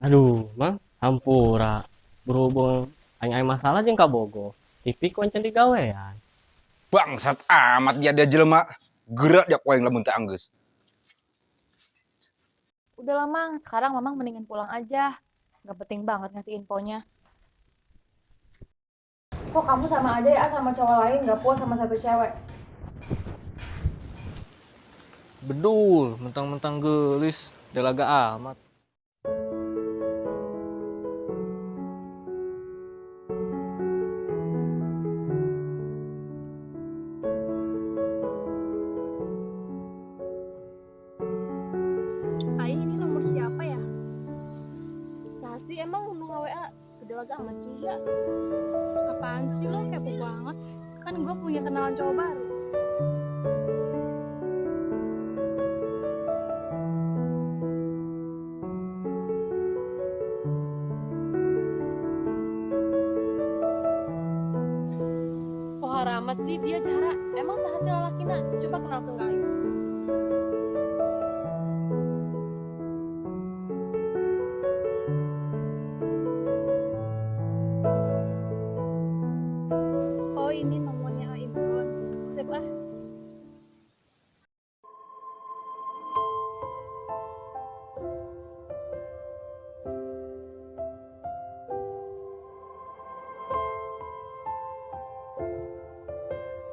Aduh, Mang, hampura. Berhubung aing masalah jeung kabogo. TV kuncen digawean. Bangsat amat dia jelema. Gerak dia koeng lamun teu anggeus. Udah lah, Mang. Sekarang Mamang mendingan pulang aja. Gak penting banget ngasih infonya. Kok kamu sama aja ya sama cowok lain, gak puas sama satu cewek? Bedul, mentang-mentang gelis, delaga amat. Ai, ini nomor siapa ya? Sasi emang nu WA gede lagi amat juga. Apaan sih lo kepo banget? Kan gue punya kenalan cowok baru. Oh haramat sih dia cara. Emang sehasil lalakina. Coba kenal ke Ai. Oh ini nomornya Imron. Sip ah.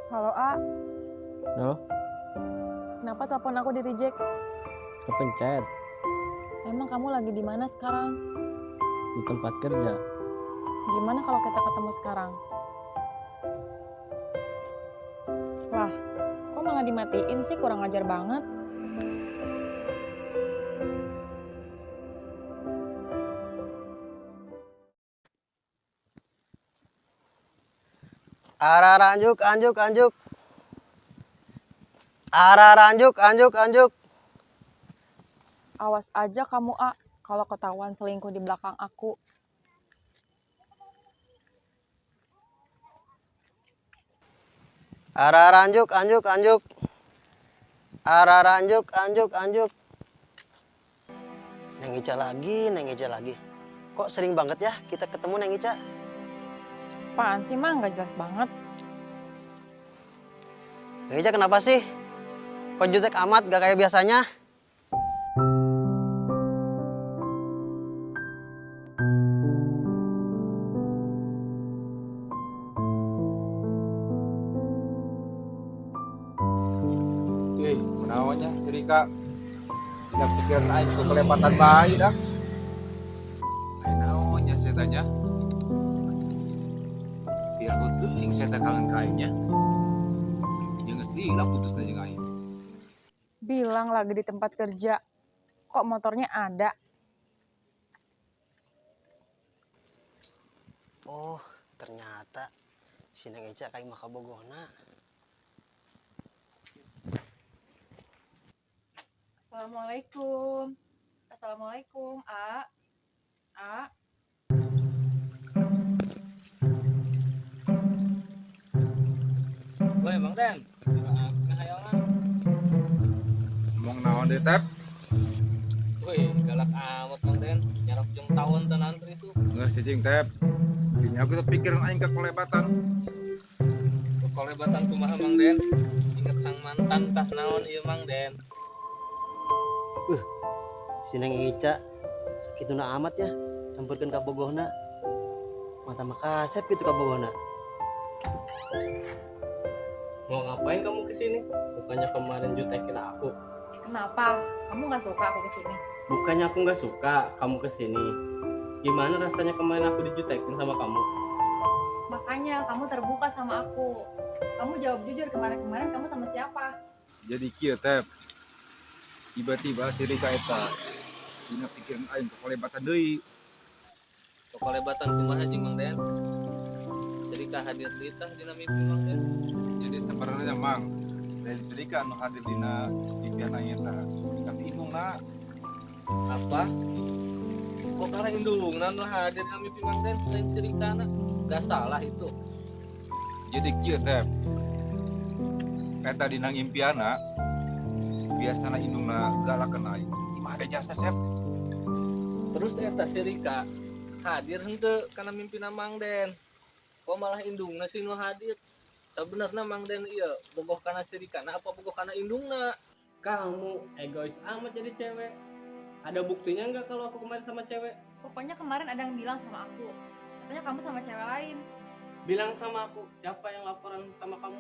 Halo, A. Halo, Kenapa telepon aku di reject? kepencet Emang kamu lagi di mana sekarang? di tempat kerja. Gimana kalau kita ketemu sekarang? Lah, kok malah dimatiin sih? Kurang ajar banget. Arah anjuk, anjuk, anjuk. Arah anjuk, anjuk, anjuk. Awas aja kamu, A. Kalau ketahuan selingkuh di belakang aku. Arah anjuk, anjuk, anjuk. Arah anjuk, anjuk, anjuk. Neng Ica lagi, Neng Ica lagi. Kok sering banget ya kita ketemu Neng Ica? Apaan sih, Mang? Gak jelas banget. Neng Ica kenapa sih? Kok jutek amat gak kayak biasanya? Euy, menaonnya si Rika. Tidak pikiran aing ke kelebatan bayi dah. Aing naonnya saya tanya. Biar teuing saya teh kangen ka aingnya. Jeung geus ilang putus na jeung aing. Bilang lagi di tempat kerja. Kok motornya ada? Oh, ternyata si Neng Ica kayak maka bogohna. Assalamualaikum. Assalamualaikum, A. A. Woi, Mang Den. Ngahayangan. Ngomong naon deui teh? Woi, galak amat Mang Den. Nyarok jeung tawon teu nantri su. Geus cicing teh. Dinya aku teh pikiran aing ke kelebatan. Kolebatan kumaha Mang Den? Ingat sang mantan tah naon ieu Mang Den? Si Neng Ica sakituna amat ya. Campurkeun ka bogohna. Mata makasep gitu ka bogohna. Mau ngapain kamu kesini? Bukannya kemarin jutekin aku. Kenapa? Kamu gak suka aku kesini? Bukannya aku nggak suka kamu kesini. Gimana rasanya kemarin aku dijutekin sama kamu? Makanya kamu terbuka sama aku. Kamu jawab jujur, kemarin-kemarin kamu sama siapa? Jadi kieu teh. Tiba-tiba si Rika eta dina pikiran aing ke kelebatan deui. Kolebatan kumaha jeung Mang Den? Serika hadir di tah dina mimpi Mang Den. Jadi sebenarnya Mang dari si Rika anu hadir dina impian aing eta. Tapi indungna Apa? Kok karena indungna nu hadir dina mimpi Mang Den lain Serikana? Gak salah itu. jadi kieu teh. Eta dina impiana biasana indungna galakeun aing. Imah ada jasa Sep. Terus Terus eta si Rika hadir henteu kana mimpina Mang Den. Kok malah indungna sih nu hadir? Sebenarnya Mang Den ieu bogoh kana si Rika apa bogoh kana indungna? Kamu egois amat jadi cewek. Ada buktinya nggak kalau aku kemarin sama cewek? Pokoknya kemarin ada yang bilang sama aku, katanya kamu sama cewek lain. Bilang sama aku, siapa yang laporan sama kamu?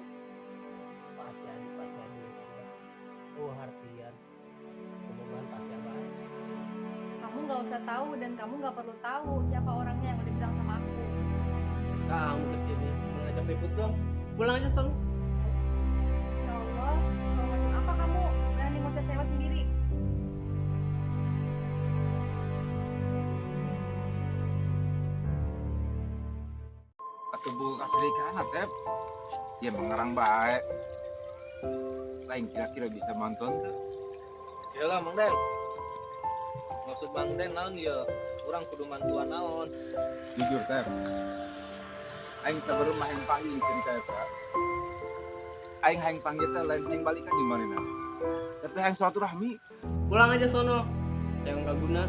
Pasti adi. Oh, hartian. Pembunuhan pasti abah. Kamu nggak usah tahu dan kamu nggak perlu tahu siapa orangnya yang udah bilang sama aku. Kamu kesini mengajak ribut dong. Pulang aja son. Ya Allah, kalau macam apa kamu berani ngusir cewek sendiri? Atuh buku kasirikana tep. Ya mengerang baik. Lain kira-kira bisa nonton tuh. Iyalah Mang Den. Maksud Mang Den naon ieu? Urang kudu mantuan naon? Jujur tep. Aing sebelum main panggil cerita eta. Aing hayang panggil teh lain yang balikan di mana? Tapi hayang suatu rahmi. Pulang aja sono. Cewek nggak guna.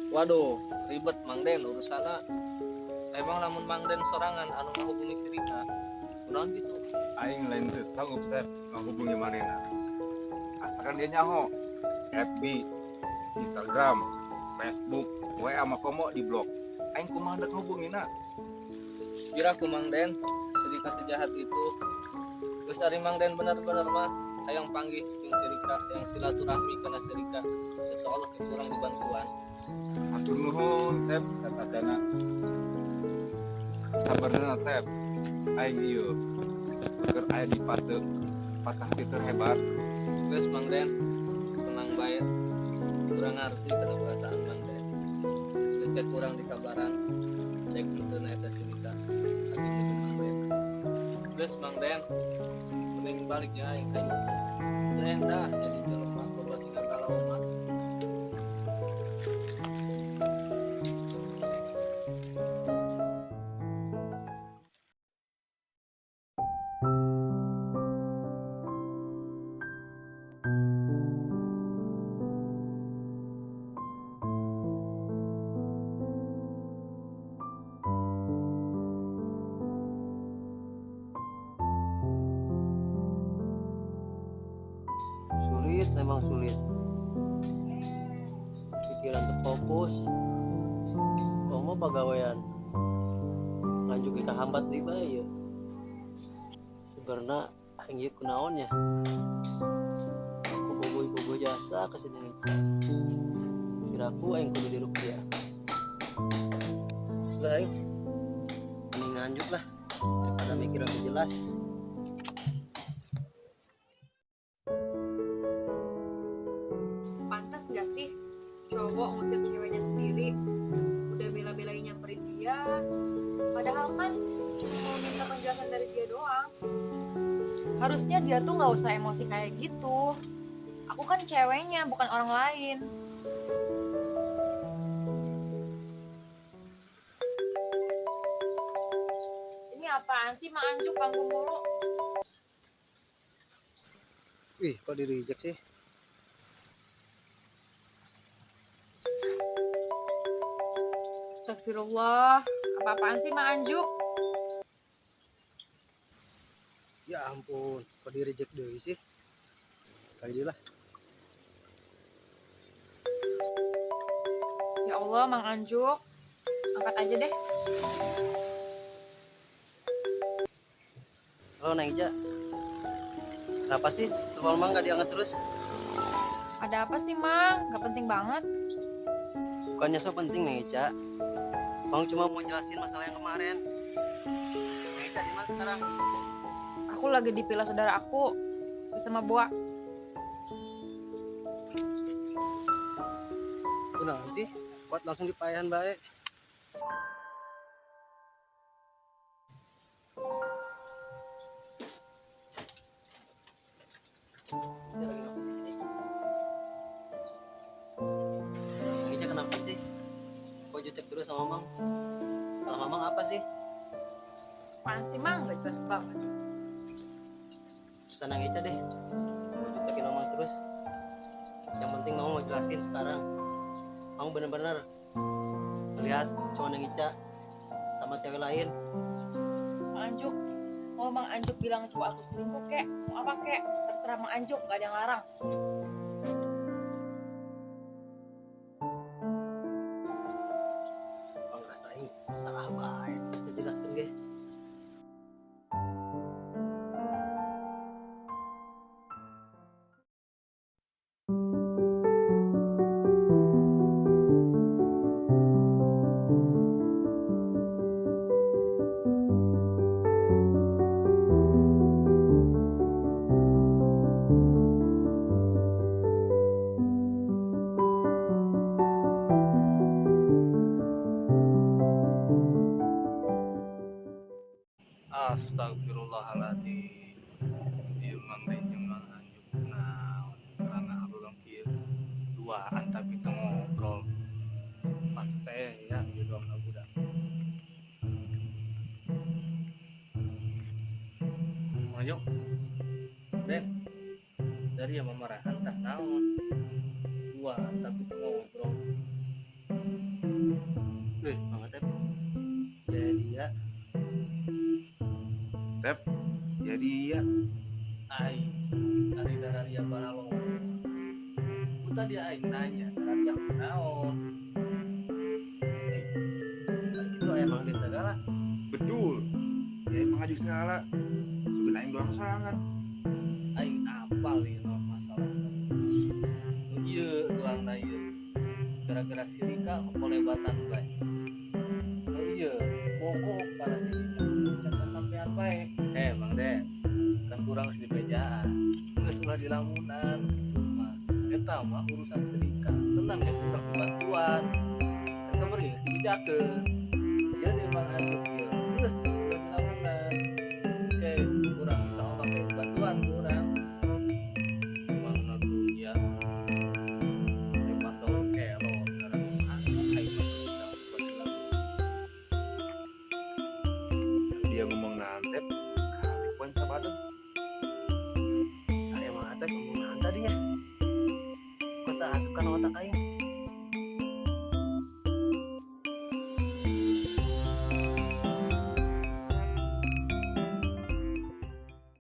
Waduh, ribet Mang Den urusana. Emang lamun Mang Den sorangan anu ngahubungi si Rika. Kunaon gitu? Aing lain teu sanggup teh menghubungi manehna. Asalkan dia nyaho. FB, Instagram, Facebook, WA sama komo di blok. Aing kumaha hendak ngehubungina? Kira ku Mang Den, si Rika sejahat itu. Geus ari Mang Den bener-bener mah hayang panggih jeung si Rika yang silaturahmi kana si Rika. Insyaallah kurang dibantuan. Atur nuhun, Sep, kata Jana. Sabarna, Sep. Aing ieu keur aya di fase patah hati terhebat. Geus Mang Den, tenang bae. Kurang ngarti kana perasaan Mang Den. Geus kayak kurang dikabaran. Cek punten eta si Rika. Atuh nuhun Mang Den. Geus Mang Den, mending balik ya aing teh. Dah jadi jelema korban tinggal kalau mah. Sulit, memang sulit. Pikiran terfokus. Kau mau pegawaian lanjut ke hambat di bae. Sebenarnya aing ieu kunaon ya? Aku bogoh jasa ka sini Ica. Kiraku aing kudu dirupiah. Sudah aing. Mending lanjut lah daripada mikir aku jelas. Pantas gak sih cowok ngusir ceweknya sendiri? Udah bela-belain nyamperin dia, padahal kan cuma mau minta penjelasan dari dia doang. Harusnya dia tuh gak usah emosi kayak gitu. Aku kan ceweknya, bukan orang lain. Ini apaan sih Mak Anjuk ganggu mulu? Wih, kok di reject sih? Astagfirullah, apa-apaan sih Mak Anjuk? Ya ampun, kok di reject deui sih? Kali lah. Ya Allah Mang Anjuk, angkat aja deh. Halo Neng Ica. Kenapa sih telepon Mang gak diangkat terus? Ada apa sih Mang? Gak penting banget. Bukannya so penting Neng Ica. Mang cuma mau jelasin masalah yang kemarin. Neng Ica di mana sekarang? Aku lagi di villa saudara aku bersama Boa. Kunaon sih? Kuat langsung dipayahan bae. Dia lagi ngapain di sini? Nang Ica kenapa sih? Kok jutek terus sama Mamang? Salah Mamang apa sih? Apaan sih Mang? Gak jelas banget. Pesan Nang Ica deh. Kok jutekin Mamang terus? Yang penting Mamang mau jelasin sekarang. Mamang bener-bener melihat cowok Nang Ica sama cewek lain. Mang Anjuk, mau Mang Anjuk bilang cowok aku selingkuh kek, mau apa kek, terserah Mang Anjuk, gak ada yang larang. Bang rasain salah baik terus ngejelaskan ge. Astagfirullahaladzim. Ieu mah benjing Mang Anjuk naon karena urang kieu duaan tapi teu ngobrol. Pas ya jodohna budak. Ayo Ben dari yang memarahan tah naon dua tapi teu ngobrol. Banget ya. Jadi ya Jadi ya Aing dari dararia baralong ku tadi aing nanya dararia naon balik itu aya Mang Den segala. betul. Ya emang Anjuk segala. Sugan aing doang sorangan. aing apal ieu naon masalah nu ieu doangna ieu gara-gara si Rika kolebatan bae nu ieu mogok para si Rika cacat sampean bae Mang Den kan kurang di bejaan geus ulah di lamunan gitu mah eta mah urusan si Rika tenang ya butuh bantuan kan kamari geus dibijakeun ieu nih Mang Anjuk ieu geus ulah di lamunan oke kurang minta Allah ke bantuan kurang Mang Anjuk ya lima tahun kelo sekarang aing mah udah buat di lamunan Dia ngomong nantep kali poin sabadeng. Aya Mang Atep ngomong naon tadi ya? Kota asup kana otak aing.